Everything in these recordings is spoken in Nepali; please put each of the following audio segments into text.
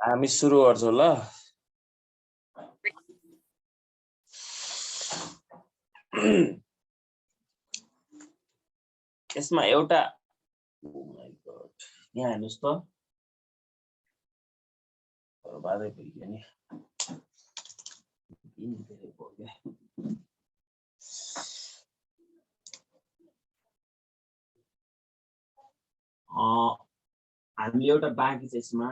हामी सुरु गर्छौं ल। यसमा एउटा यहाँ हेर्नुस् त बाधै पुग्यो नि हामीले एउटा बाँकी छ यसमा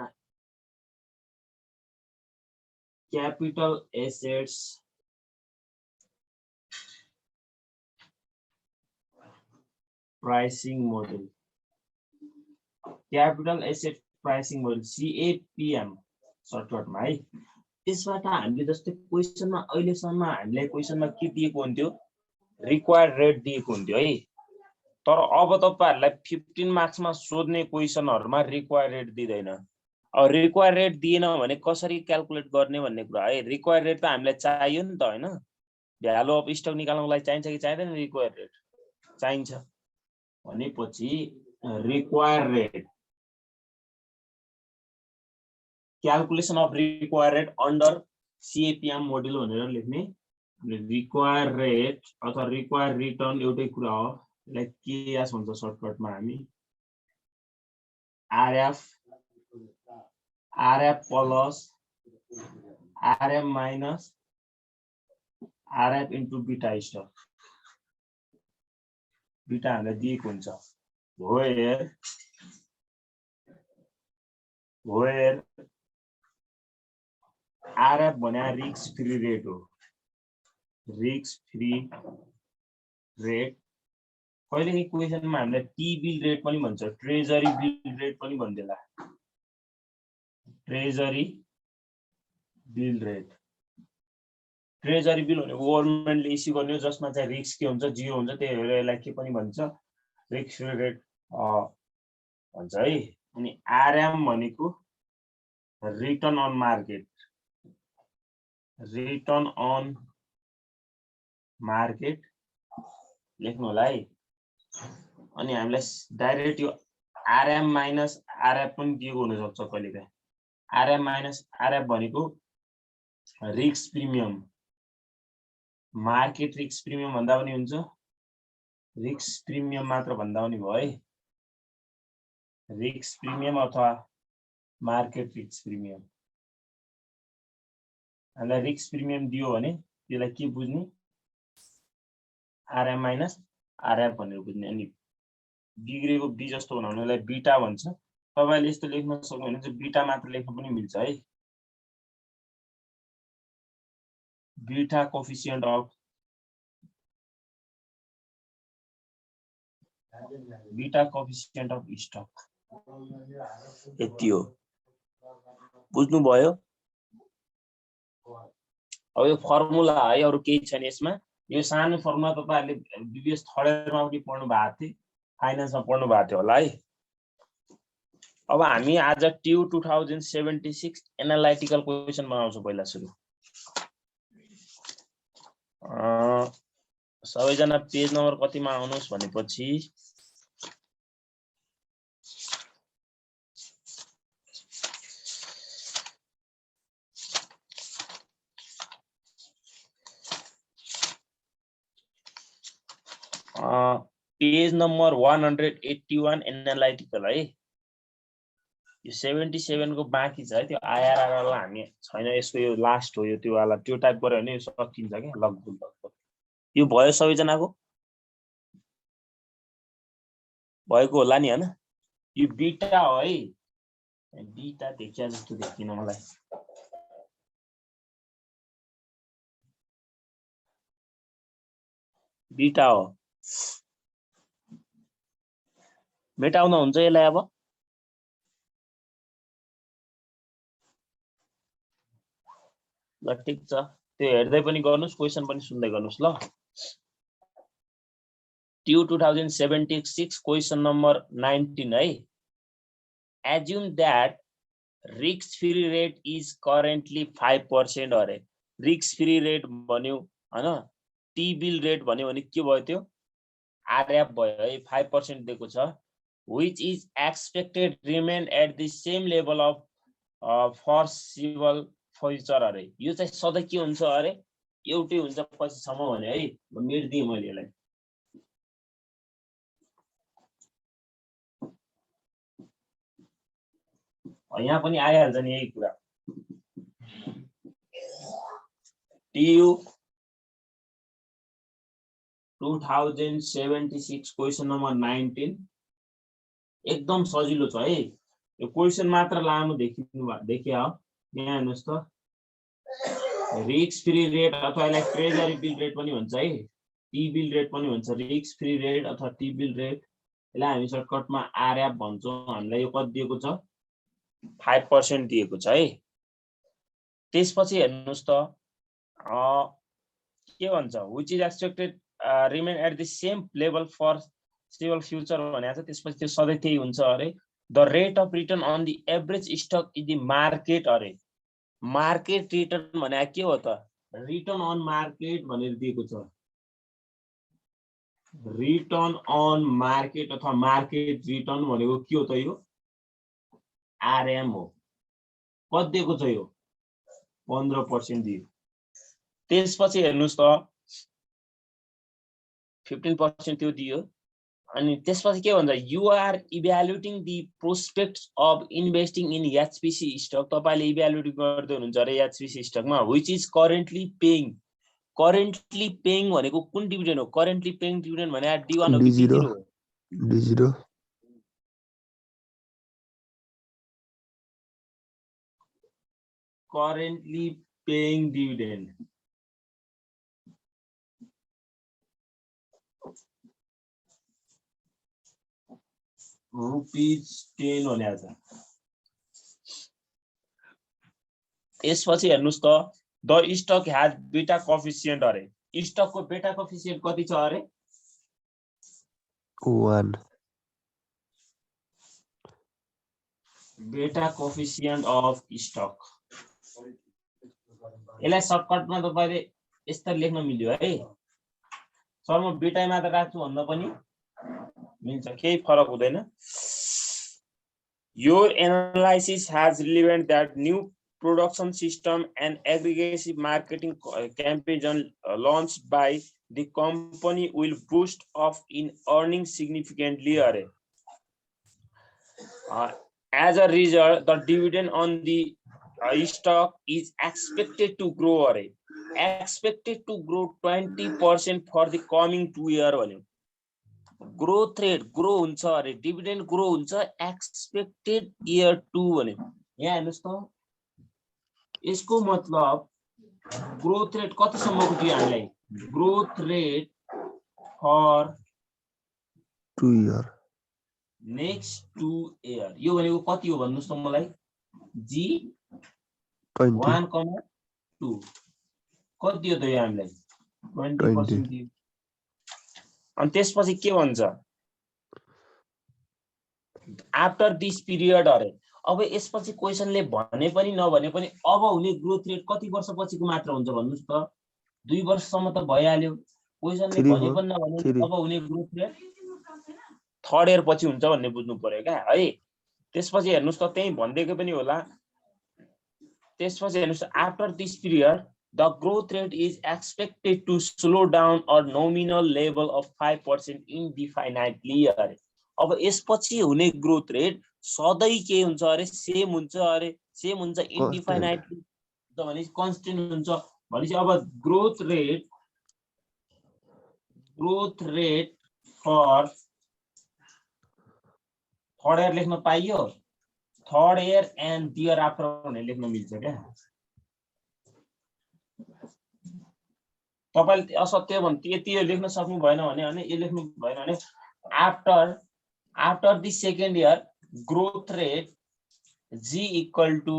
capital assets pricing model, capital asset pricing model CAPM सर्टकटमा है। त्यसबाट हामीले जस्तै क्वेशनमा अहिलेसम्म हामीले क्वेशनमा के दिएको हुन्थ्यो, रिक्वायर्ड रेट दिएको हुन्थ्यो है। तर अब तपाईहरुलाई 15 मार्क्समा सोध्ने क्वेशनहरुमा रिक्वायर्ड रेट दिदैन। अब रिक्वायर्ड रेट दिएन भने कसरी क्याल्कुलेट गर्ने भन्ने कुरा है। रिक्वायर्ड रेट त हामीलाई चाहियो नि त हैन, भ्यालु अफ स्टक निकाल्नको लागि चाहिन्छ कि चाहिदैन? रिक्वायर्ड रेट चाहिन्छ भनेपछि required rate, calculation of required rate under CAPM model भनेर लेख्ने। रिक्वायर्ड रेट अथवा रिक्वायर्ड रिटर्न एउटै कुरा हो। यसलाई केएस भन्छ सर्टकटमा हामी। RF plus RM minus RF into beta stock, beta हामीलाई दिएको हुन्छ। वेयर RF भने रिस्क फ्री रेट हो। रिस्क फ्री रेट कहिलेकाहीँ क्वेशनमा हामीलाई टी बिल रेट पनि भन्छ, ट्रेजरी बिल रेट पनि भन्देला। Treasury bill rate, treasury bill भने गभर्नमेन्टले इस्यु गर्ने हो जसमा चाहिँ रिस्क के हुन्छ, जिरो हुन्छ, त्यही भएर यसलाई के पनि भन्छ, रिस्क फ्री रेट भन्छ है। अनि RM भनेको return on market, return on market लेख्नु होला है। अनि हामीलाई डाइरेक्ट यो RM माइनस RF पनि दिएको हुन सक्छ कहिलेकाहीँ। RM माइनस RF भनेको risk premium, market risk premium भन्दा पनि हुन्छ, रिस्क प्रिमियम मात्र भन्दा पनि भयो है। रिस्क प्रिमियम अथवा मार्केट रिस्क प्रिमियम। हामीलाई रिस्क प्रिमियम दियो भने त्यसलाई के बुझ्ने, RM माइनस RF भनेर बुझ्ने। अनि बिग्रेको बी जस्तो बनाउनेलाई बीटा भन्छ। तपाईले यस्तो लेख्न सक्नुहुन्छ भने बीटा मात्र लेख्न पनि मिल्छ है। बीटा कोएफिसिएन्ट अफ स्टक यति हो। बुझ्नु भयो? अब यो फर्मुला है, अरु केही छैन यसमा। यो सानो फर्मुला तपाईहरुले बीबीएस थर्ड इयरमा पनि पढ्नु भएको थियो, फाइनान्समा पढ्नु भएको थियो होला है। अब हामी आज ट्यू 2076 एनालाइटिकल क्वेशन बनाउँछौं। पहिला सुरु सबैजना पेज नम्बर कतिमा आउनुस् भनेपछि पेज नम्बर 181 एनालाइटिकल है। यो 77 को बाँकी छ है, त्यो आइआरआर वाला हामी छैन, यसको यो लास्ट हो। यो त्यो वाला त्यो टाइप गर्यो भने यो सकिन्छ के लगभग। यो भयो सबैजनाको? भएको होला नि हैन? यो बीटा हो है, बीटा देखिया जस्तो देखिन मलाई। बीटा हो, मेटाउन हुन्छ यसलाई। अब ल ठीक छ, त्यो हेर्दै पनि गर्नुस्, क्वेशन पनि सुन्दै गर्नुस् ल। ट्यू 2076 क्वेशन नम्बर 19 है। Assume that risk free rate is currently 5% अरे। रिस्क फ्री रेट भन्यो हैन, टी बिल रेट भन्यो भने के भयो त्यो? RF भयो है, 5% दिएको छ। Which is expected remain at the same level of foreseeable future अरे यो चाहिँ सधैँ के हुन्छ अरे एउटै हुन्छ पछिसम्म भने है मेट्दिएँ मैले यसलाई यहाँ पनि आइहाल्छ नि यही कुरा TU 2076 क्वेसन नम्बर 19 एकदम सजिलो छ है यो क्वेसन मात्र लामो देखिया हो यहाँ हेर्नुस् त रिस्क फ्री रेट अथवा यसलाई ट्रेजरी बिल रेट पनि भन्छ है टी बिल रेट पनि भन्छ रिस्क फ्री रेट अथवा टी बिल रेट यसलाई हामी सर्टकटमा आरएफ भन्छौँ हामीलाई यो कति दिएको छ 5% दिएको छ है त्यसपछि हेर्नुस् त के भन्छ which is expected remain at the same level for stable future भनेको छ त्यसपछि त्यो सधैँ त्यही हुन्छ अरे the rate of return on the average stock in the market अरे मार्केट रिटर्न भने के हो त रिटर्न अन मार्केट भनेर दिएको छ रिटर्न अन मार्केट अथवा मार्केट रिटर्न भनेको के हो त यो आरएम हो कति दिएको छ यो 15% दियो त्यसपछि हेर्नुस् त 15% त्यो दियो अनि त्यसपछि के भन्छ you are evaluating the prospects of investing in HPC stock तपाईले इभ्यालुएट गर्दै हुनुहुन्छ रे एचपीसी स्टकमा व्हिच इज करेन्टली पेइङ भनेको कुन डिभिडेन्ड हो करेन्टली पेइङ डिभिडेन्ड भने D1 हो कि D0 हो D0 currently paying dividend ₹10 भनेको छ यसपछि हेर्नुस् त द स्टक हैज बेटा कोएफिशिएन्ट अरे स्टकको बेटा कोएफिशिएन्ट कति छ अरे 1 बेटा कोएफिशिएन्ट अफ स्टक यसलाई सर्टकटमा तपाईले यस्तै लेख्न मिल्यो है सर म बेटामा त राख्छु भन्दा पनि मिल्छ केही फरक हुँदैन your analysis has relevant that new production system and aggressive marketing campaign launched by the company will boost off in earnings significantly as a result the dividend on the stock is expected to grow expected to grow 20% for the coming 2 years growth rate grow हुन्छ अरे डिभिडेन्ड ग्रो हुन्छ एक्सपेक्टेड इयर 2 भने यहाँ हेर्नुस् त यसको मतलब ग्रोथ रेट कतिसम्मको दियो हामीलाई growth rate for 2 year next 2 year यो भनेको कति हो भन्नुस् त मलाई जी 1,2 कति दियो त यो हामीलाई 20% दियो अनि त्यसपछि के भन्छ आफ्टर दिस पिरियड अरे अब यसपछि क्वेशनले भने पनि नभने पनि अब हुने ग्रोथ रेट कति वर्षपछिको मात्र हुन्छ भन्नुस् त 2 वर्षसम्म त भइहाल्यो क्वेशनले भने पनि नभने अब हुने ग्रोथ रेट थर्ड इयर पछि हुन्छ भन्ने बुझ्नु पर्यो क्या है त्यसपछि हेर्नुस् त त्यही भन्दैकै पनि होला त्यसपछि हेर्नुस् after this period the growth rate is expected to slow down or nominal level of 5% indefinitely अरे अब यसपछि हुने ग्रोथ रेट सधैं के हुन्छ अरे सेम हुन्छ इन्डिफाइनाइटली त भने कन्स्टेन्ट हुन्छ भनेपछि अब growth rate for third year लेख्न पाइयो third year and year after भनेर लेख्न मिल्छ क्या तपाईले असत्य भन्थे यति लेख्न सक्नु भएन भने यो लेख्नु भएन भने after the second year growth rate g equal to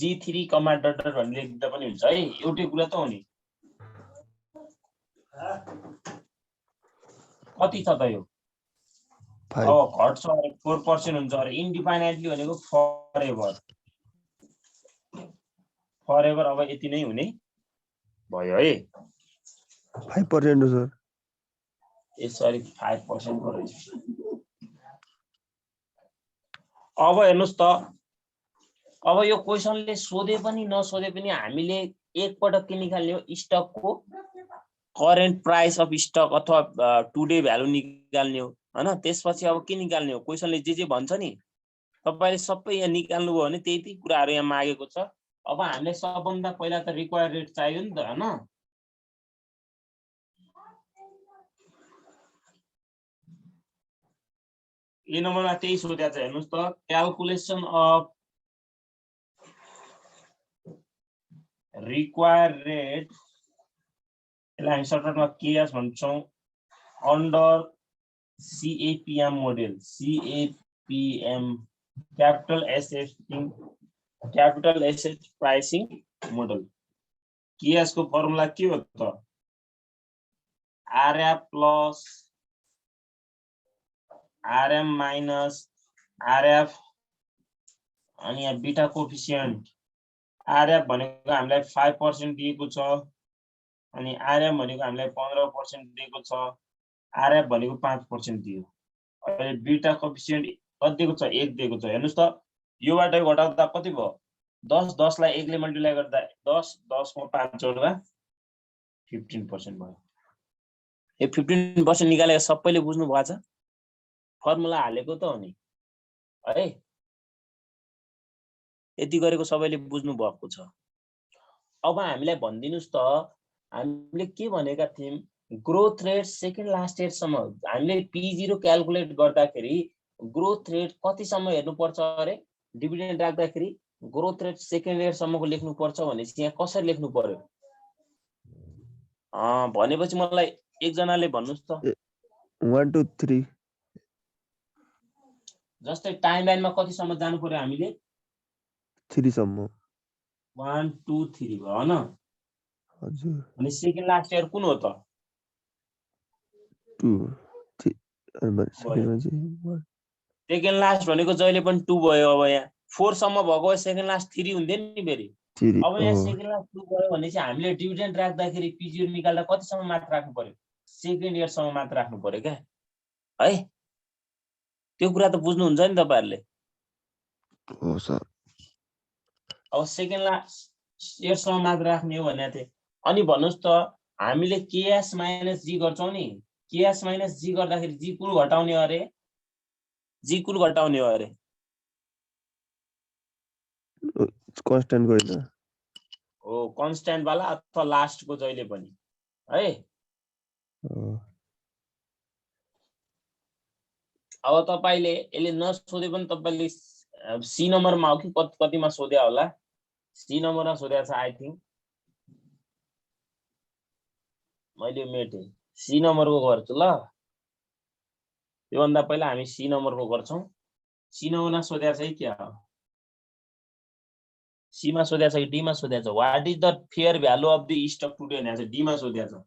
g3 comma dot dot भन्ने लेख्दा पनि हुन्छ है एउटै कुरा त हो नि कति छ त यो अब घट्छ अरे 4% हुन्छ अरे इन्डिफाइनाइटली भनेको फरएभर अब यति नै हुने भयो है 5% हो सर यसरी 5% को रहेछ अब हेर्नुस् त अब यो क्वेसनले सोधे पनि नसोधे पनि हामीले एकपटक के निकाल्ने हो स्टकको करेन्ट प्राइस अफ स्टक अथवा टुडे भ्यालु निकाल्ने हो हैन त्यसपछि अब के निकाल्ने हो क्वेसनले जे भन्छ नि तपाईले सबै यहाँ निकाल्नु भयो भने त्यही कुराहरु यहाँ मागेको छ अब हामीले सबभन्दा पहिला त रिक्वायर्ड रेट चाहियो नि त हैन यो नम्बरमा त्यही सोधेको छ हेर्नुस् त क्याल्कुलेसन अफ required rate यसलाई हामी सर्टकटमा केएस भन्छौं under CAPM model CAPM capital asset pricing model KS को फर्मुला के हो त RF plus RM minus RF अनि यहाँ बीटा कोएफिसिएन्ट RF भनेको हामीलाई 5% दिएको छ अनि RM भनेको हामीलाई 15% दिएको छ RF भनेको 5% दियो अहिले बीटा कोएफिसिएन्ट कति दिएको छ 1 दिएको छ हेर्नुस् त योबाट घटाउँदा कति भयो 10 10 लाई 1 ले मल्टिप्लाई गर्दा 10 10 मा 5 जोड्दा 15% भयो यो 15% निकालेको सबैले बुझ्नु भएको छ फर्मुला हालेको त हो नि है यति गरेको सबैले बुझ्नु भएको छ अब हामीलाई भन्दिनुस् त हामीले के भनेका थियौं growth rate second last year सम्म हामीले P0 क्याल्कुलेट गर्दाखेरि ग्रोथ रेट कति सम्म हेर्नु पर्छ अरे डिभिडेन्ड राख्दाखेरि ग्रोथ रेट सेकेन्ड इयर सम्मको लेख्नु पर्छ भनेपछि यहाँ कसरी लेख्नु पर्यो भनेपछि मलाई एकजनाले भन्नुस् त 1 2 3 जस्तै टाइमलाइनमा कति सम्म जानु पर्यो हामीले 3 सम्म 1 2 3 भयो हैन हजुर अनि सेकेन्ड लास्ट इयर कुन हो त 2 3 सेकेन्ड लास्ट भनेको जहिले पनि 2 भयो अब यहाँ 4 सम्म भएको सेकेन्ड लास्ट 3 हुँदैन नि फेरि अब यहाँ सेकेन्ड लास्ट 2 भयो भनेपछि हामीले डिभिडेन्ड राख्दाखेरि P0 निकाल्दा कति सम्म मात्र राख्नु पर्यो सेकेन्ड इयर सम्म मात्र राख्नु पर्यो के है त्यो कुरा त बुझ्नु हुन्छ नि तपाईहरुले हो सर अब सेकेन्ड लास्ट इयर सम्म मात्र राख्ने हो भनेको थिए अनि भन्नुस् त हामीले KS माइनस G गर्छौं नि KS माइनस G गर्दाखेरि G कुन घटाउने अरे G कुन घटाउने हो अरे कन्स्ट्यान्ट गर्नु हो कन्स्ट्यान्ट वाला अथवा लास्ट को जहिले पनि है अब तपाईले यसले नसोधे पनि तपाईले सी नम्बरमा हो कि कतिमा सोध्या होला सी नम्बरमा सोध्या छ आई थिंक मैले मेटे सी नम्बरको गर्छु ल यो भन्दा पहिला हामी सी नम्बरको गर्छौं सी नम्बरमा सोध्या छ के हो सी मा सोध्या छ कि डी मा सोध्या छ what is the fair value of the stock today भनेको छ डी मा सोध्या छ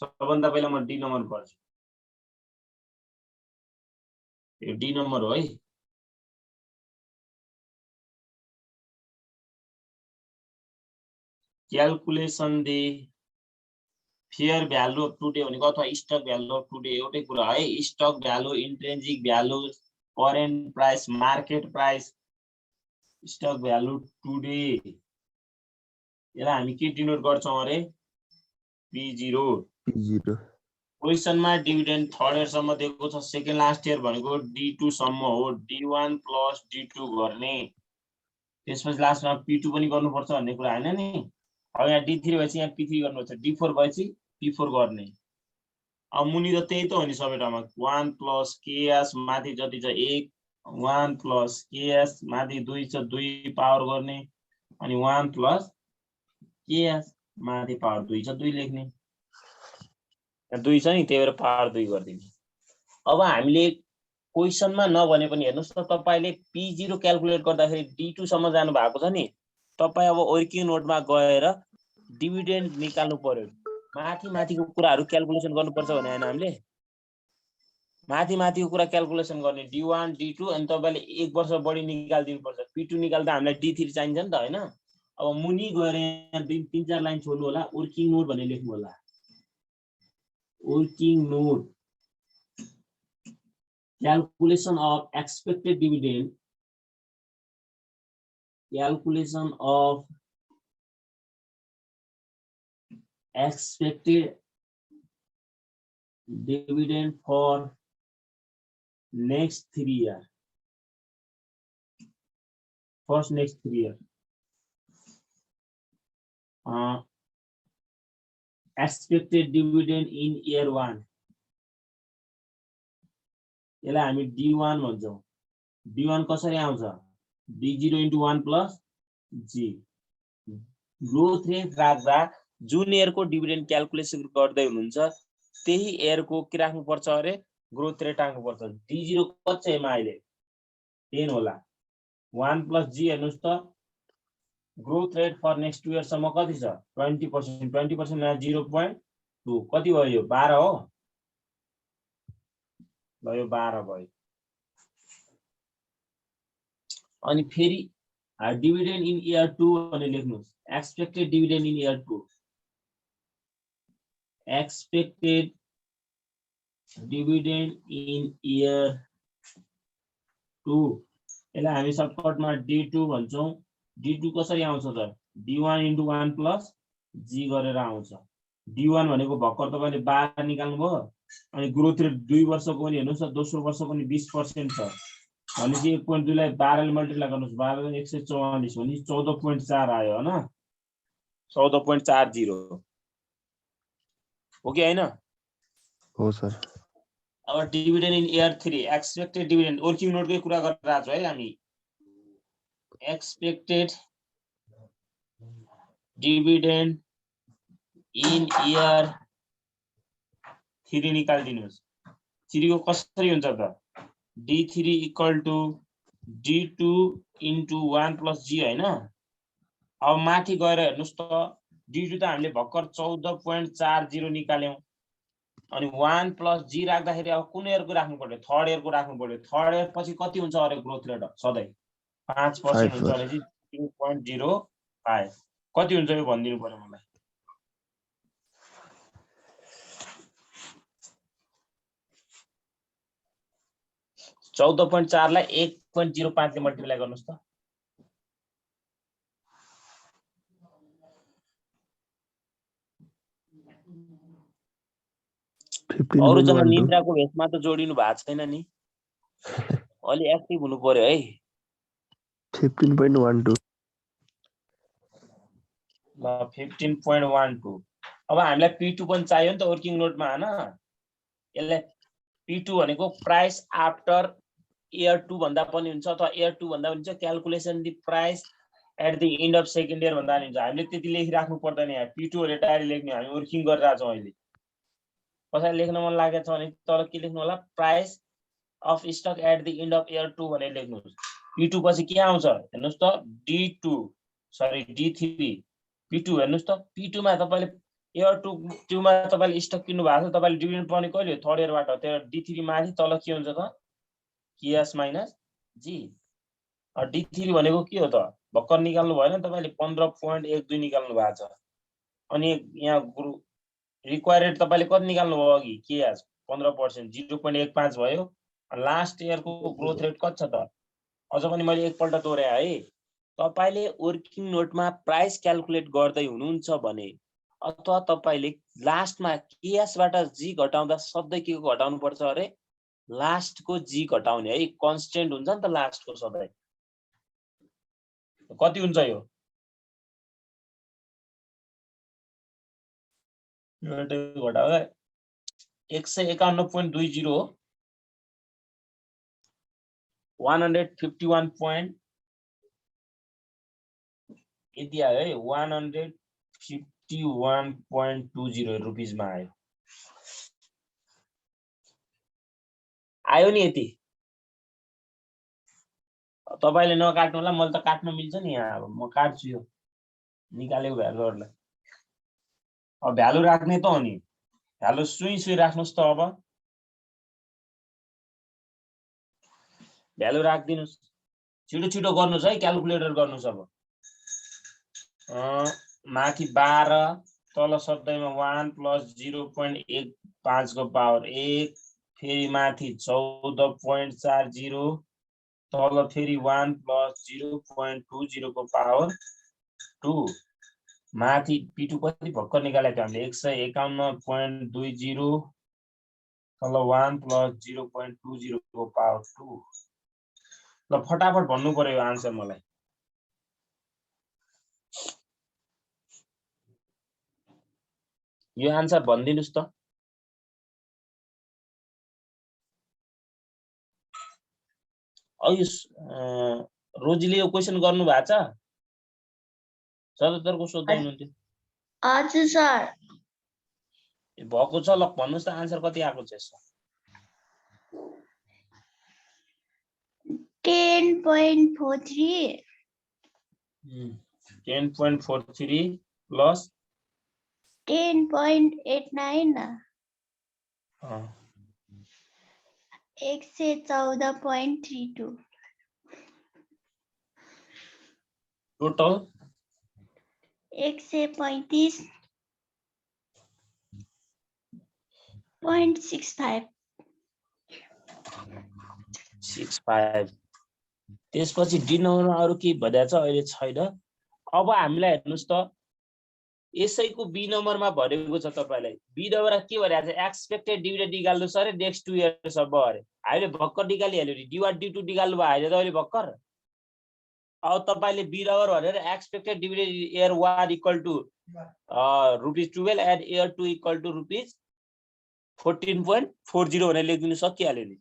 सबभन्दा पहिला म डी नम्बर पढ्छु यो डी नम्बर हो है calculation the fair value of today भनेको अथवा स्टक भ्यालु अफ टुडे एउटै कुरा है stock value intrinsic value current price market price stock value today यसलाई हामी के डिनोट गर्छौं अरे P0 क्वेशनमा डिभिडेन्ड थर्ड इयर सम्म दिएको छ सेकेन्ड लास्ट इयर भनेको D2 सम्म हो D1 प्लस D2 गर्ने त्यसपछि लास्टमा P2 पनि गर्नुपर्छ भन्ने कुरा हैन नि अब यहाँ D3 भएपछि यहाँ P3 गर्नुपर्छ D4 भएपछि P4 गर्ने अब मुनि त त्यही त हो नि सबै ठाउँमा 1 प्लस KS माथि जति छ 1 1 प्लस KS माथि 2 छ 2 पावर गर्ने अनि 1 प्लस KS माथि पावर 2 छ 2 लेख्ने 2 छ नि त्यही भएर पावर 2 गर्दिने अब हामीले क्वेशनमा नभने पनि हेर्नुस् त तपाईले P0 क्याल्कुलेट गर्दाखेरि D2 सम्म जानु भएको छ नि तपाई अब वर्किङ नोटमा गएर डिभिडेन्ड निकाल्नु पर्यो माथि माथिको कुराहरु क्याल्कुलेसन गर्नुपर्छ भने हैन हामीले माथि माथिको कुरा क्याल्कुलेसन गर्ने D1 D2 अनि तपाईले 1 वर्ष बढी निकाल्दिनु पर्छ P2 निकाल्दा हामीलाई D3 चाहिन्छ नि त हैन अब मुनि गएर यहाँ 3-4 लाइन छोड्नु होला वर्किङ नोट भनेर लेख्नु होला working note calculation of expected dividend calculation of expected dividend for next 3 years. First next 3 years. Expected dividend in year 1. यसलाई हामी D1 भन्छौं. D1 कसरी आउँछ? D0 into 1 plus G. Growth rate राख्दा जुन इयरको डिभिडेन्ड क्याल्कुलेसन गर्दै हुनुहुन्छ त्यही इयरको के राख्नु पर्छ अरे ग्रोथ रेट राख्नु पर्छ. D0 कति छ अहिले 10 होला. 1 plus G हेर्नुस् त growth rate for next 2 year सम्म कति छ 20%. 20% मा 0.2 कति भयो यो 12 हो. ल यो 12 भयो. अनि फेरि डिभिडेन्ड इन इयर 2 भने लेख्नुस्. Expected dividend in year 2. Expected dividend in year 2 यसलाई हामी सर्टकटमा D2 भन्छौं. D2 कसरी आउँछ त D1 into 1 plus G गरेर आउँछ. D1 भनेको भर्खर तपाईले 12 निकाल्नु भयो. अनि ग्रोथ रेट 2 वर्षको पनि हेर्नुस् त दोस्रो वर्षको पनि 20% छ. भनेपछि 1.2 लाई 12 ले मल्टिप्लाई गर्नुस्. 12 × 144 भने 14.4 आयो हैन. 14.40 हो कि हैन? हो सर. अब dividend in year 3 expected dividend working नोटकै कुरा गरिरहेको छ है हामी. एक्सपेक्टेड डिभिडेन्ड इन इयर 3 निकाल्दिनुस्. 3 को कसरी हुन्छ त D3 equal to D2 into 1 plus G हैन. अब माथि गएर हेर्नुस् त D2 त हामीले भर्खर 14.40 निकाल्यौं. अनि 1 plus G राख्दाखेरि अब कुन इयरको राख्नु पर्यो थर्ड इयरको राख्नु पर्यो. थर्ड इयर पछि कति हुन्छ अरे ग्रोथ रेट सधैं 5% हुन्छ भने 2.05 कति हुन्छ यो भनिदिनु पर्यो मलाई. चौध 14.4 लाई 1.05 ले मल्टिप्लाई गर्नुस् त. अरु जना निन्द्राको भेषमा त जोडिनु भएको छैन नि. अलि एक्टिभ हुनु पर्यो है. 15.12 ल 15.12. अब हामीलाई P2 पनि चाहियो नि त वर्किङ नोटमा हैन. यसलाई P2 भनेको प्राइस आफ्टर इयर 2 भन्दा पनि हुन्छ अथवा इयर 2 भन्दा पनि हुन्छ. Calculation the price at the end of second year भन्दा पनि हुन्छ. हामीले त्यति लेखिराख्नु पर्दैन यहाँ. P2 ले डाइरेक्ट लेख्ने हामी वर्किङ गरिरहेका छौं अहिले. कसैले लेख्न मन लागेछ भने तल के लेख्नु होला price of stock at the end of year 2 भनेर लेख्नुस्. P2 पछि के आउँछ हेर्नुस् त D3 P2 हेर्नुस् त. P2 मा तपाईले इयर 2 मा तपाईले स्टक किन्नु भएको छ. तपाईले डिभिडेन्ड पाउने कहिले हो थर्ड इयरबाट. त्यो D3 माथि तल के हुन्छ त KS minus G. D3 भनेको के हो त भर्खर निकाल्नु भएन तपाईले 15.12 निकाल्नु भएको छ. अनि यहाँ रिक्वायर्ड तपाईले कति निकाल्नु भयो अघि KS 15% 0.15 भयो. लास्ट इयरको ग्रोथ रेट कति छ त अझ पनि मैले एकपल्ट दोहोर्याए है. तपाईले वर्किङ नोटमा प्राइस क्याल्कुलेट गर्दै हुनुहुन्छ भने अथवा तपाईले लास्टमा KS बाट G घटाउँदा सधैं के को घटाउनु पर्छ अरे लास्ट को G घटाउने है. कन्स्टेन्ट हुन्छ नि त लास्ट को सधैं. कति हुन्छ यो घटाउँदा 151.20 हो. 151 point यति आयो है. 151.20 रुपीस मा आयो. आयो नि यति. तपाईले नकाट्नु होला. मैले त काट्न मिल्छ नि यहाँ. अब म काट्छु यो निकालेको भ्यालुहरुलाई. अब भ्यालु राख्ने त हो नि. भ्यालु सुई राख्नुस् त. अब भ्यालु राख्दिनुस्. छिटो गर्नुस् है. क्याल्कुलेटर गर्नुस्. अब माथि 12 तल सधैँमा 1 plus 0.15 को पावर 1 फेरि माथि 14.40 तल फेरि 1 + 0.20 को पावर 2 माथि P2 कति भर्खर निकालेको हामीले 151.20 तल 1 + 0.20 को पावर 2 ल फटाफट भन्नु पर्यो आन्सर मलाई यो आन्सर भनिदिनुस् त रोजीले यो क्वेशन गर्नु भएको छ 77 को सोध्दै हुनुहुन्थ्यो हजुर सर भएको छ ल भन्नुस् त आन्सर कति आएको छ यसो 10.43 10.43 प्लस 10.89 114.32 टोटल 135.65 65 त्यसपछि डी नम्बरमा अरु के भनिएको छ अहिले छैन अब हामीलाई हेर्नुस् त यसैको बी नम्बरमा भरेको छ तपाईलाई बी नम्बरमा के भनिएको छ एक्सपेक्टेड डिभिडेन्ड निकाल्नु सर नेक्स्ट 2 इयर्स सम्म अरे हामीले भक्कर निकालिहाल्यो नि D1 D2 निकाल्नु भयो हैन त अहिले भक्कर अब तपाईले बी नम्बर भनेर expected dividend year 1 equal to ₹12 and year 2 equal to ₹14.40 भनेर लेखिदिनु सकिहाल्यो नि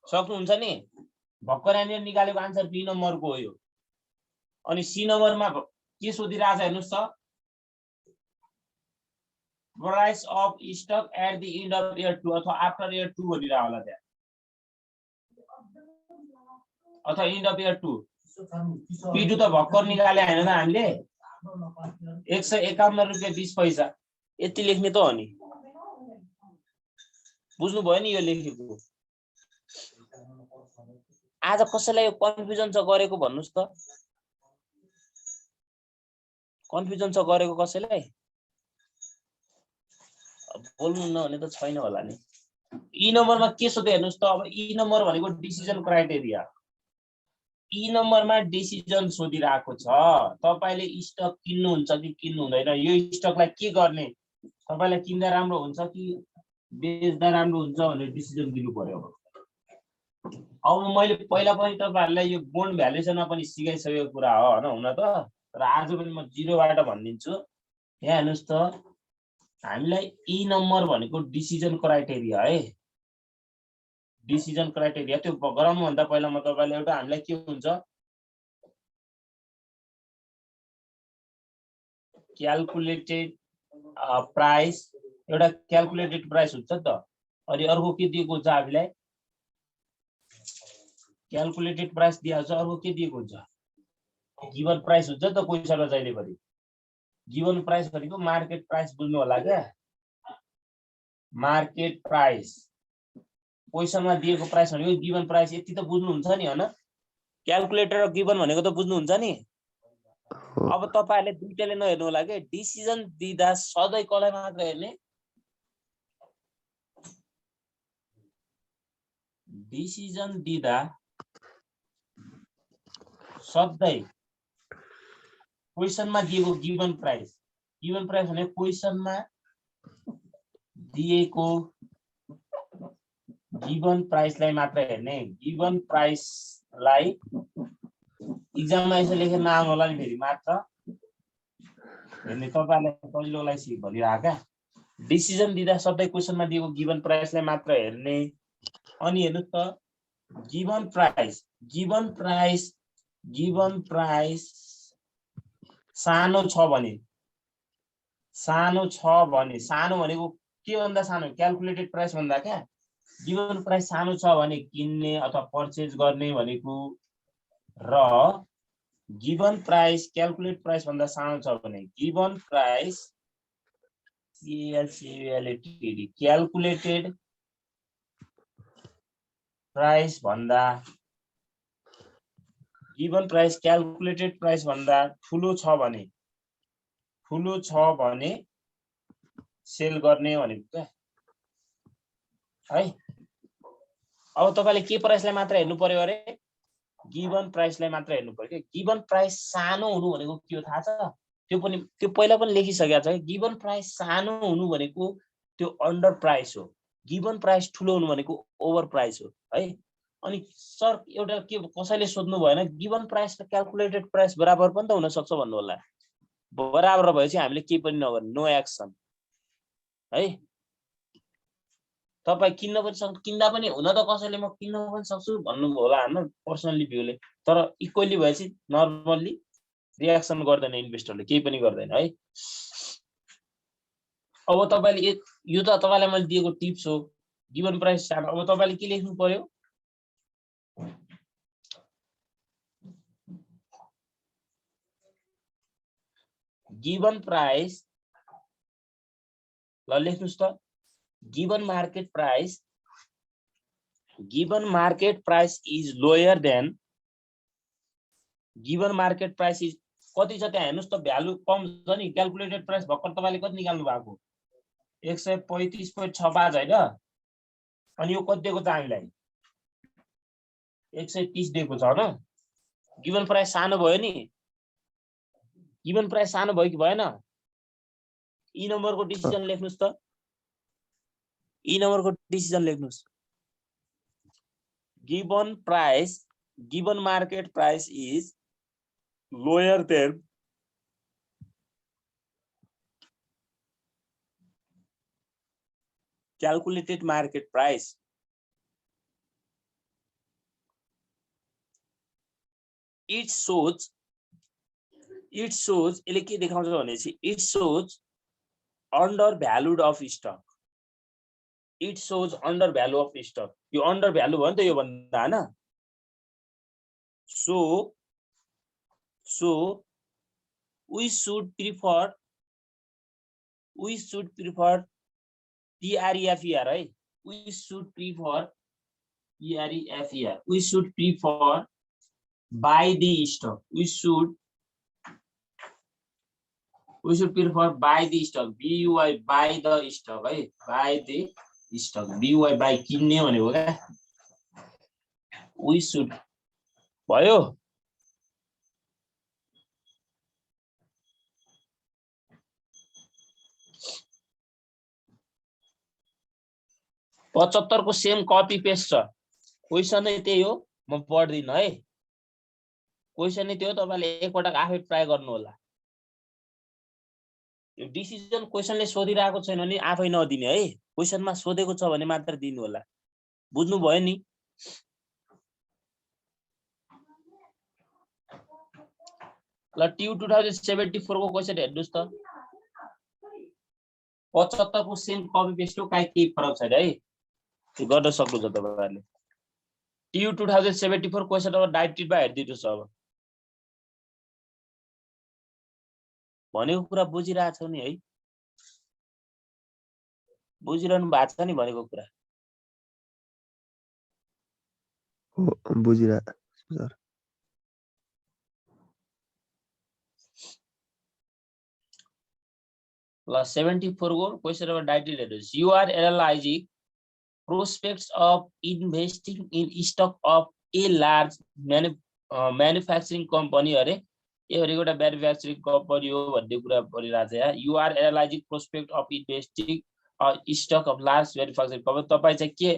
सक्नुहुन्छ नि भक्कर यहाँनिर निकालेको आन्सर बी नम्बरको हो यो अनि सी नम्बरमा के सोधिरहेछ हेर्नुस् त price of stock at the end of year 2 अथवा आफ्टर इयर 2 भनिरा होला त्यहाँ अथवा एन्ड अफ इयर 2 P2 त भक्कर निकाले हैन त हामीले 151 रुपैयाँ 20 पैसा यति लेख्ने त हो नि बुझ्नु भयो नि यो लेखेको आज कसैलाई यो कन्फ्युजन छ गरेको भन्नुस् त कन्फ्युजन छ गरेको कसैलाई बोल्नु नभने त छैन होला नि ई नम्बरमा के सोध्यो हेर्नुस् त अब ई नम्बर भनेको डिसिजन क्राइटेरिया ई नम्बरमा डिसिजन सोधिरहेको छ तपाईले स्टक किन्नु हुन्छ कि किन्नु हुँदैन यो स्टकलाई के गर्ने तपाईलाई किन्दा राम्रो हुन्छ कि बेच्दा राम्रो हुन्छ भनेर डिसिजन दिनु पर्यो अब मैले पहिला पनि तपाईहरुलाई यो बोन्ड भ्यालुएसनमा पनि सिकाइसकेको कुरा हो हैन हुन त तर आज पनि म जिरोबाट भनिदिन्छु यहाँ हेर्नुस् त हामीलाई ई नम्बर भनेको डिसिजन क्राइटेरिया है डिसिजन क्राइटेरिया त्यो गराउनु भन्दा पहिला म तपाईलाई एउटा हामीलाई के हुन्छ क्याल्कुलेटेड प्राइस एउटा क्याल्कुलेटेड प्राइस हुन्छ नि त अनि अर्को के दिएको हुन्छ हामीलाई क्याल्कुलेटेड प्राइस दिएको छ अर्को के दिएको हुन्छ गिवन प्राइस हुन्छ नि त क्वेशनमा जहिले पनि गिवन प्राइस भनेको मार्केट प्राइस बुझ्नु होला क्या मार्केट प्राइस क्वेशनमा दिएको प्राइस भनेको गिवन प्राइस यति त बुझ्नुहुन्छ नि हैन क्याल्कुलेटर र गिवन भनेको त बुझ्नुहुन्छ नि अब तपाईहरुले दुईटैले नहेर्नु होला के डिसिजन दिदा सधैं कसलाई मात्र हेर्ने डिसिजन दिदा सधैं क्वेशनमा दिएको गिवन प्राइस भने क्वेशनमा दिएको गिवन प्राइसलाई मात्र हेर्ने गिवन प्राइसलाई एक्जाममा यसो लेखेर नआउनु होला नि फेरि मात्र हेर्ने तपाईहरुलाई पहिलोलाई सिक भनिराका डिसिजन दिदा सधैं क्वेशनमा दिएको गिवन प्राइसलाई मात्र हेर्ने अनि हेर्नुस् त गिवन प्राइस सानो छ भने सानो भनेको के भन्दा सानो क्याल्कुलेटेड प्राइस भन्दा क्या गिवन प्राइस सानो छ भने किन्ने अथवा पर्चेज गर्ने भनेको र गिवन प्राइस क्याल्कुलेट प्राइस भन्दा सानो छ भने गिवन प्राइस क्याल्कुलेटेड प्राइस भन्दा गिवन प्राइस क्याल्कुलेटेड प्राइस भन्दा ठुलो छ भने सेल गर्ने भनेको क्या है अब तपाईले के प्राइसलाई मात्र हेर्नु पर्यो अरे गिवन प्राइसलाई मात्र हेर्नु पर्यो के गिवन प्राइस सानो हुनु भनेको के हो थाहा छ त्यो पहिला पनि लेखिसकेको छ गिवन प्राइस सानो हुनु भनेको त्यो अन्डर प्राइस हो गिवन प्राइस ठुलो हुनु भनेको ओभर प्राइस हो है अनि सर एउटा के कसैले सोध्नु भएन गिवन प्राइस र क्याल्कुलेटेड प्राइस बराबर पनि त हुन सक्छ भन्नु होला बराबर भएपछि हामीले के पनि नगर्नु नो एक्सन है तपाईं किन्न पनि सक्नु किन्दा पनि हुन त कसैले म किन्न पनि सक्छु भन्नु होला हैन पर्सनली भ्यूले तर इक्वली भएपछि नर्मली रिएक्सन गर्दैन इन्भेस्टरले केही पनि गर्दैन है अब तपाईले यो त तपाईलाई मैले दिएको टिप्स हो गिवन प्राइस सानो अब तपाईले के लेख्नु पर्यो गिवन प्राइस ल लेख्नुस् त given market price is lower than given market price is कति छ त्यहाँ हेर्नुस् त भ्यालु कम छ नि क्याल्कुलेटेड प्राइस भर्खर तपाईले कति निकाल्नु भएको 135.65 हैन अनि यो कति दिएको छ हामीलाई 130 दिएको छ हैन गिवन प्राइस सानो भयो नि गिवन प्राइस सानो भयो कि भएन ई नम्बरको डिसिजन लेख्नुस् त ई नम्बरको डिसिजन लेख्नुस् given market price is lower than calculated market price it shows यसले के देखाउँछ भनेपछि it shows undervalued of stock it shows undervalue of stock यो undervalue भयो नि त यो भन्दा हैन so we should prefer TREFER है we should prefer buy the stock we should prefer buy the stock BUY buy the stock है buy the stock BUY buy किन्ने भनेको क्या we should भयो 75 को सेम कपी पेस्ट छ क्वेशन नै त्यही हो म पढ्दिन है क्वेशन नै त्यो तपाईले एकपटक आफै ट्राई गर्नु होला यो डिसिजन क्वेशनले सोधिरहेको छैन भने आफै नदिने है क्वेशनमा सोधेको छ भने मात्र दिनु होला बुझ्नु भयो नि ल ट्यु 2074 को क्वेशन हेर्नुस् त 75 को सेम कपी पेस्ट हो काई केही फरक छैन है त्यो गर्न सक्नुहुन्छ तपाईहरुले ट्यु 2074 क्वेशन अब डाइरेक्टली हेर्दिनुस् अब भनेको कुरा बुझिरहेछौ नि है बुझिरहनु भएको छ नि भनेको कुरा हो बुझिरहेको सर ल 74 को क्वेशन अब डाइरेक्टली हेर्नुस् you are analysing prospects of investing in stock of a large manufacturing company अरे एउटा manufacturing company हो भन्ने कुरा परिरहेछ यहाँ you are analyzing prospect of investing stock of large manufacturing company तपाई चाहिँ के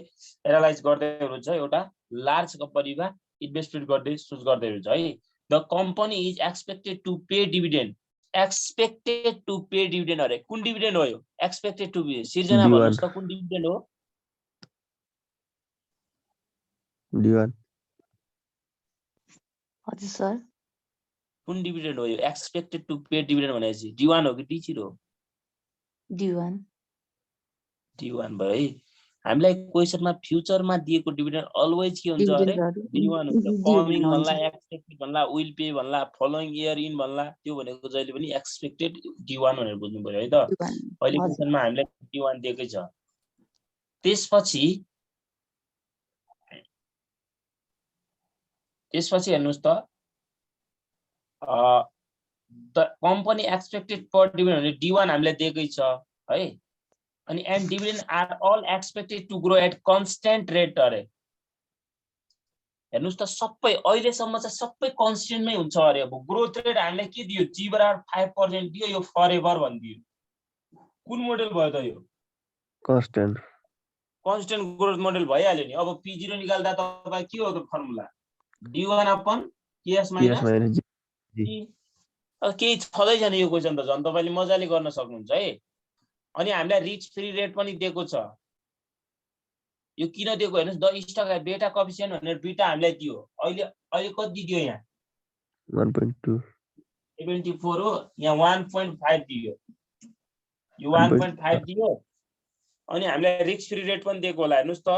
एनालाइज गर्दै हुनुहुन्छ एउटा लार्ज कम्पनीमा इन्भेस्टमेन्ट गर्दै सोच गर्दै हुनुहुन्छ है the company is expected to pay dividend अरे कुन डिभिडेन्ड हो यो expected to be सिर्जना भन्नुस् त कुन डिभिडेन्ड हो D1 हजुर सर कुन डिभिडेन्ड हो यो एक्सपेक्टेड टु पे डिभिडेन्ड भनेपछि D1 हो कि D0 हो D1 भयो है हामीलाई क्वेशनमा फ्युचरमा दिएको डिभिडेन्ड अलवेज के हुन्छ अरे D1 हुन्छ कमिङ भन्ला एक्सपेक्टेड भन्ला विल पे भन्ला फलोइङ इयर इन भन्ला त्यो भनेको जहिले पनि एक्सपेक्टेड D1 भनेर बुझ्नु पर्यो है त अहिले क्वेशनमा हामीलाई D1 दिएकै छ त्यसपछि हेर्नुस् त the company expected per dividend भने D1 हामीले दिएकै छ है अनि and dividend are all expected to grow at constant rate अरे हेर्नुस् त सबै अहिलेसम्म चाहिँ सबै कन्स्टेन्टमै हुन्छ अरे। अब ग्रोथ रेट हामीले के दियो g बराबर 5% दियो, यो फरएभर भनिदियो। कुन मोडेल भयो त यो? कन्स्टेन्ट कन्स्टेन्ट ग्रोथ मोडेल भइहाल्यो नि। अब p0 निकाल्दा तपाईँ के हो त formula? d1 upon ks minus minus g। केही छँदै छैन यो क्वेसन त, झन् तपाईँले मजाले गर्न सक्नुहुन्छ है। अनि हामीलाई रिच फ्री रेट पनि दिएको छ। यो किन दिएको हेर्नुस्, द स्टक बेटा कोएफिसिएन्ट भनेर दुईटा हामीलाई दियो। अहिले कति दियो? यहाँ 1.2 74 हो, यहाँ 1.5 दियो, यो 1.5 दियो। अनि हामीलाई रिस्क फ्री रेट पनि दिएको होला, हेर्नुस् त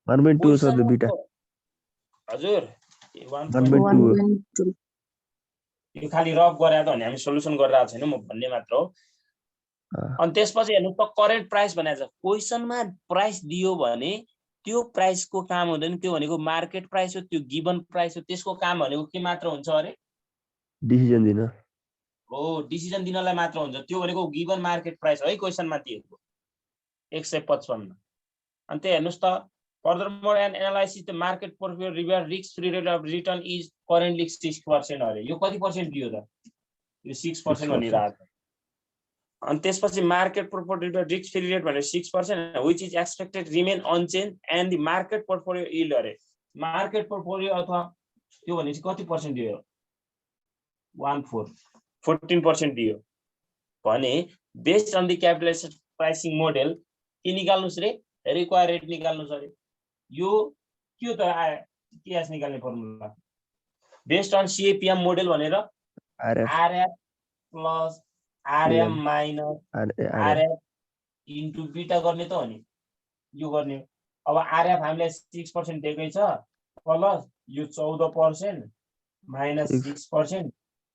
1.2 छ त बीटा। हजुर 1.2 यो खाली रफ गरे त भने हामी सोलुसन गरिरहेको छैन, म भन्ने मात्र हो। अनि त्यसपछि हेर्नु त करेन्ट प्राइस भनेको छ। क्वेसनमा प्राइस दियो भने त्यो प्राइसको काम हुँदैन, त्यो भनेको मार्केट प्राइस हो, त्यो गिवन प्राइस हो। त्यसको काम भनेको के मात्र हुन्छ अरे? डिसिजन दिन हो, डिसिजन दिनलाई मात्र हुन्छ। त्यो भनेको गिवन मार्केट प्राइस है क्वेसनमा दिएको 155। अनि त्यही हेर्नुस् त furthermore and analysis the market portfolio reward risk free rate of return is currently 6% अरे। यो कति पर्सेन्ट दियो त? यो 6% भनिरहेको छ। अनि त्यसपछि market portfolio risk free rate भनेर 6% which is expected remain unchanged and the market portfolio yield अरे। मार्केट पोर्टफोलियो अथवा त्यो भनेपछि कति पर्सेन्ट दियो? 14% दियो भने based on the capitalisation pricing model के निकाल्नुस् रे? रिक्वायर रेट निकाल्नुस् अरे। यो के हो त केएस निकाल्ने formula? Based on CAPM model भनेर RF plus RM minus RF into beta गर्ने त हो नि, यो गर्ने। अब आरएफ हामीलाई 6% दिएकै छ, प्लस यो 14% माइनस 6%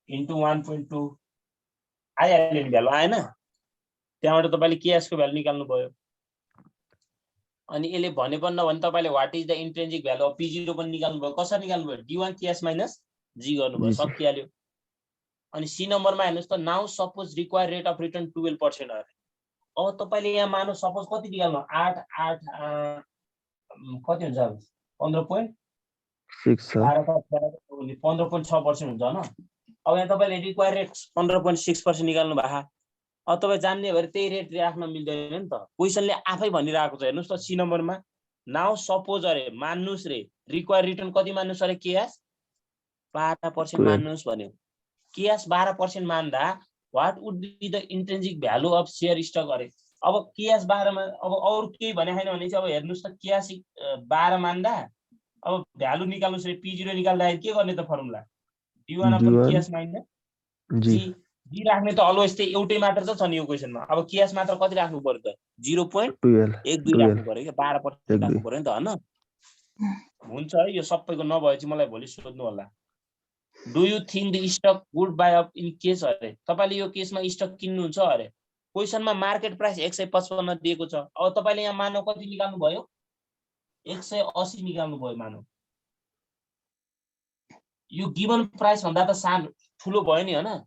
इन्टु 1.2 आइहाल्यो नि, भ्यालु आएन? त्यहाँबाट तपाईँले केएस को भ्यालु निकाल्नु भयो। अनि यसले भने पनि नभने तपाईँले what is the intrinsic value of p0 पनि निकाल्नु भयो। कसरी निकाल्नु भयो? d1 केएस माइनस g गर्नुभयो, सकिहाल्यो। अनि सी नम्बरमा हेर्नुस् त now suppose require rate of return 12% अरे। अब तपाईँले यहाँ मानु सपोज कति निकाल्नु? 8 कति हुन्छ? 15.6% हुन्छ हैन? अब यहाँ तपाईँले रिक्वायर रेट 15.6% निकाल्नु भएको। अब तपाईँ जान्ने भएर त्यही रेट राख्न मिल्दैन नि त, क्वेसनले आफै भनिरहेको छ। हेर्नुस् त सी नम्बरमा नाउ सपोज अरे, मान्नुस् रे रिक्वायर रिटर्न कति मान्नुस् अरे? केएस 12% मान्नुस् भन्यो। केएस 12% मान्दा what would be the intrinsic value of share stock अरे। अब केएस 12 मा अब अरु केही भने छैन भने चाहिँ अब हेर्नुस् त केएस 12 मान्दा अब भ्यालु निकाल्नुस् रे p0 निकाल्दा के गर्ने त formula? d1 upon KS minus g। G राख्ने त अलवेज त्यही एउटै मात्र त छ नि यो क्वेसनमा। अब केएस मात्र कति राख्नु पर्यो त? 0.12 राख्नु पर्यो के? 12% राख्नु पर्यो नि त हैन? हुन्छ है, यो सबैको नभए चाहिँ मलाई भोलि सोध्नु होला। Do you think the stock would buy up in case अरे। तपाईले यो केसमा स्टक किन्नुहुन्छ अरे। क्वेसनमा मार्केट प्राइस 155 दिएको छ। अब तपाईले यहाँ मानव कति निकाल्नु भयो? 180 निकाल्नु भयो मानव। यो गिवन प्राइस भन्दा त सानो ठुलो भयो नि हैन?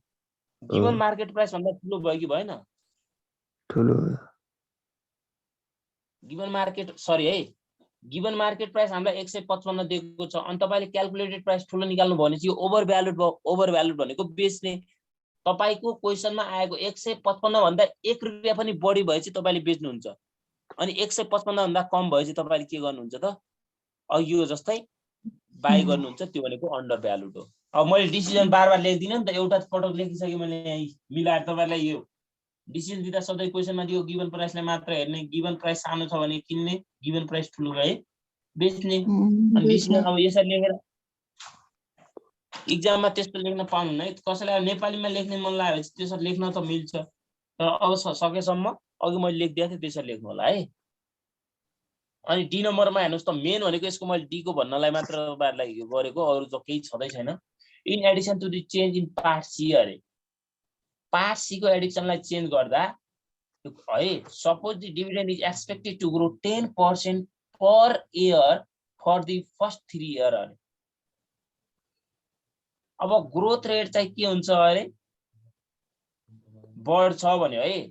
गिवन मार्केट प्राइस भन्दा ठुलो भयो कि भएन? ठुलो। गिवन मार्केट सरी है, गिवन मार्केट प्राइस हामीलाई 155 दिएको छ। अनि तपाईले क्याल्कुलेटेड प्राइस ठुलो निकाल्नु भयो भने चाहिँ यो ओभर भ्यालुड भयो। ओभर भ्यालुड भनेको बेच्ने। तपाईको क्वेसनमा आएको 155 भन्दा 1 रुपैयाँ पनि बढी भए चाहिँ तपाईले बेच्नुहुन्छ। अनि 155 भन्दा कम भए चाहिँ तपाईले के गर्नुहुन्छ त? अघि यो जस्तै बाइ गर्नुहुन्छ, त्यो भनेको अन्डर भ्यालुड हो। अब मैले डिसिजन बार लेख्दिन नि त, एउटा पटक लेखिसके मैले यहाँ मिलाएर तपाईलाई यो डिसिजन दिँदा सधैँ क्वेसनमा दियो गिवन प्राइसलाई मात्र हेर्ने। गिवन प्राइस सानो छ भने किन्ने, गिवन प्राइस ठुलो भए बेच्ने। अनि डिसिजन अब यसरी लेखेर एक्जाममा त्यस्तो लेख्न पाउनुहुन्न है। कसैलाई नेपालीमा लेख्ने मन लाग्यो भने त्यसरी लेख्न त मिल्छ, तर अब सकेसम्म अघि मैले लेखिदिएको थिएँ त्यसरी लेख्नु होला है। अनि डी नम्बरमा हेर्नुस् त मेन भनेको यसको मैले डी को भन्नलाई मात्र तपाईहरुलाई यो गरेको, अरु त केही छदै छैन। In addition to the change in part C अरे। पार्ट सी को एडिसनलाई चेन्ज गर्दा है, suppose the dividend is expected to grow 10% per year for the first 3 year अरे। अब ग्रोथ रेट चाहिँ के हुन्छ अरे? बढ्छ भन्यो है।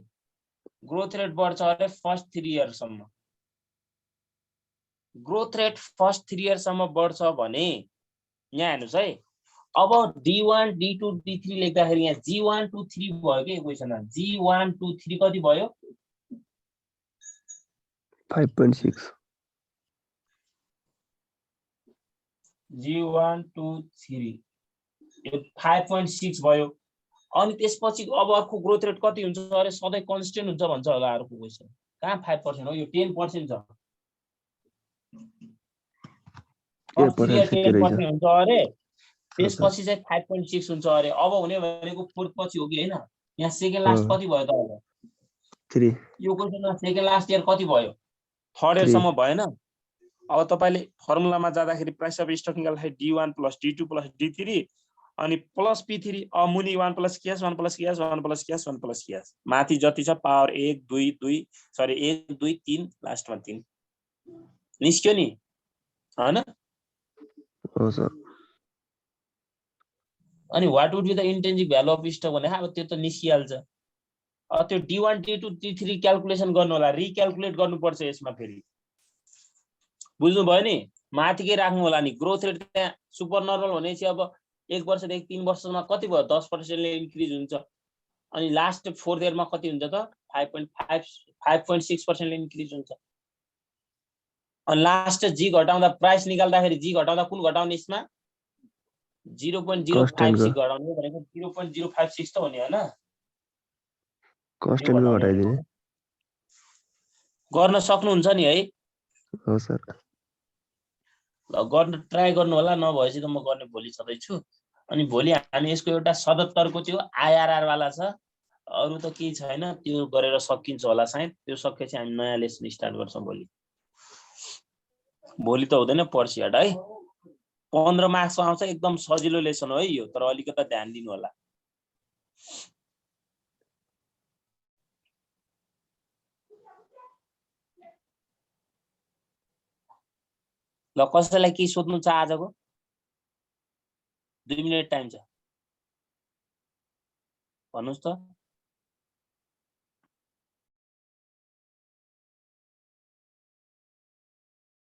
ग्रोथ रेट बढ्छ अरे फर्स्ट 3 इयर सम्म। ग्रोथ रेट फर्स्ट 3 इयरसम्म बढ्छ भने यहाँ हेर्नुस् है, अब D1 D2 D3 लेख्दाखेरि यहाँ G1 2 3 भयो के क्वेशनमा, G1 2 3 कति भयो? 5.6 G1 2 3 यो 5.6 भयो। अनि त्यसपछि अब अर्को ग्रोथ रेट कति हुन्छ अरे? सधैँ कन्स्टेन्ट हुन्छ भन्छ होला अर्को क्वेशन। कहाँ 5% हो, यो 10% छ। 10% हुन्छ अरे, त्यसपछि चाहिँ 5.6 हुन्छ अरे। अब हुने भनेको फोर्थ पछि हो कि हैन? यहाँ सेकेन्ड लास्ट कति भयो त अब? 3 यो क्वेशनमा सेकेन्ड लास्ट इयर कति भयो? थर्ड इयरसम्म भएन? अब तपाईले फर्मुलामा जाँदाखेरि प्राइस अफ स्टक निकाल्दाखेरि D1 + D2 + D3 अनि प्लस P3 अब मुनि 1 + क्यास 1 + क्यास 1 + क्यास 1 + क्यास माथि जति छ पावर 1 2 2 सरी 1 2 3 लास्टमा 3 निस्क्यो नि हैन? हो सर। अनि what would be the intrinsic value of stock भने अब त्यो त निस्किहाल्छ। अब त्यो D1 D2 D3 क्याल्कुलेसन गर्नु होला, रिक्याल्कुलेट गर्नुपर्छ यसमा फेरि। बुझ्नु भयो नि? माथिकै राख्नु होला नि। ग्रोथ रेट त्यहाँ सुपर नर्मल भनेपछि अब 1 वर्षदेखि 3 वर्षमा कति भयो? 10% ले इन्क्रिज हुन्छ। अनि लास्ट फोर्थ इयरमा कति हुन्छ त? 5.6% ले इन्क्रिज हुन्छ। अनि लास्ट जी घटाउँदा प्राइस निकाल्दाखेरि जी घटाउँदा कुन घटाउने यसमा? 0.056 घटाउने भनेको 0.056 त हो नि हैन? कन्स्टेन्ट घटाइदिने गर्न सक्नुहुन्छ नि है? हो सर। ल गर्न ट्राई गर्नु होला, नभएपछि त म गर्ने भोलि सधैँ छु। अनि भोलि हामी यसको एउटा 77 को चाहिँ आईआरआर वाला छ, अरु त केही छैन, त्यो गरेर सकिन्छ होला सायद। त्यो सकेपछि हामी नयाँ लेसन स्टार्ट गर्छौं भोलि। भोलि त हुँदैन, पर्सि हट है। 15 मार्क्स आउँछ, एकदम सजिलो लेसन हो है यो, तर अलिकति ध्यान दिनु होला। ल कसैलाई के सोध्नु छ आजको? 2 मिनेट टाइम छ, भन्नुस् त।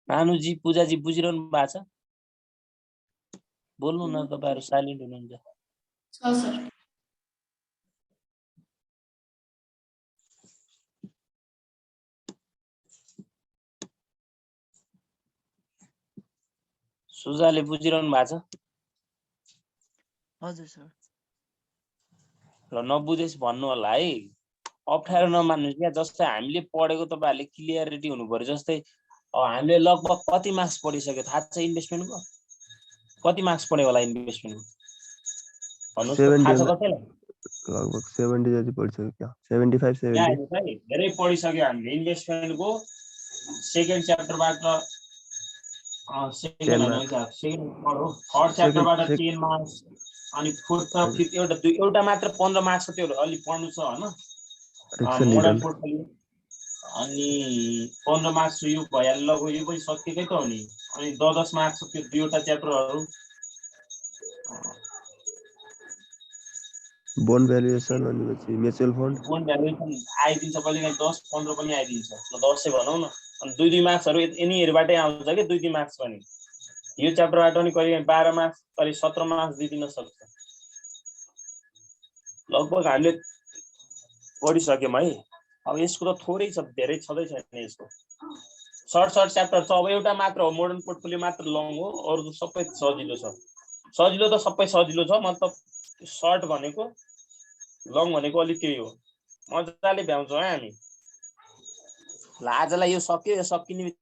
नानुजी पूजाजी बुझिरहनु भएको छ? बोल्नु न, तपाईहरु साइलेन्ट हुनुहुन्छ। छ सर। सुजाले बुझिरहनु भएको छ? हजुर सर। ल नबुझेस भन्नु होला है, अप्ठ्यारो नमान्नुस् क्या। जस्तै हामीले पढेको तपाईहरुले क्लियरिटी हुनु पर्यो। जस्तै हामीले लगभग कति मार्क्स पढिसक्यो थाहा छ इन्भेस्टमेन्टको? कति मार्क्स पढ्यो होला इन्भेस्टमेन्टको? भन्नुस् त, थाहा छ कसैलाई? लगभग 70 जति पढिसक्यो क्या, 75 70। धेरै पढिसक्यो हामीले इन्भेस्टमेन्टको। सेकेन्ड च्याप्टरबाट थर्ड च्याप्टरबाट 10 मार्क्स, अनि फोर्थ र फिफ्थ एउटा मात्र 15 मार्क्स त्यो अलि पढ्नु छ हैन? मोडल पोर्टफोलियो अनि 15 मार्क्स यो भइहाल्यो। लगभग यो पनि सकिएकै त हो नि। अनि 10 मार्क्स त्यो दुईवटा च्याप्टरहरु। बोन्ड भ्यालुएसन अनि पछि म्युचुअल फन्ड। बोन्ड भ्यालुएसन आइदिन्छ, कहिलेकाहीँ 10 15 पनि आइदिन्छ। ल 10 भनौं न। अनि 2 मार्क्सहरु यिनीहरुबाटै आउँछ के 2 मार्क्स पनि। यो च्याप्टरबाट पनि कहिलेकाहीँ 12 मार्क्स कहिले 17 मार्क्स दिदिन सक्छ। लगभग हामीले पढिसक्यौं है। अब यसको त थोरै छ, धेरै छदै छैन यसको। सर्ट च्याप्टर छ। अब एउटा मात्र हो मोडर्न पोर्टफोलियो मात्र लङ हो, अरु सबै सजिलो छ। सजिलो त सबै सजिलो छ, मतलब सर्ट भनेको लङ भनेको अलि त्यही हो। मजाले भ्याउँछौँ है हामी। ल आजलाई यो सक्यो, यो सकिने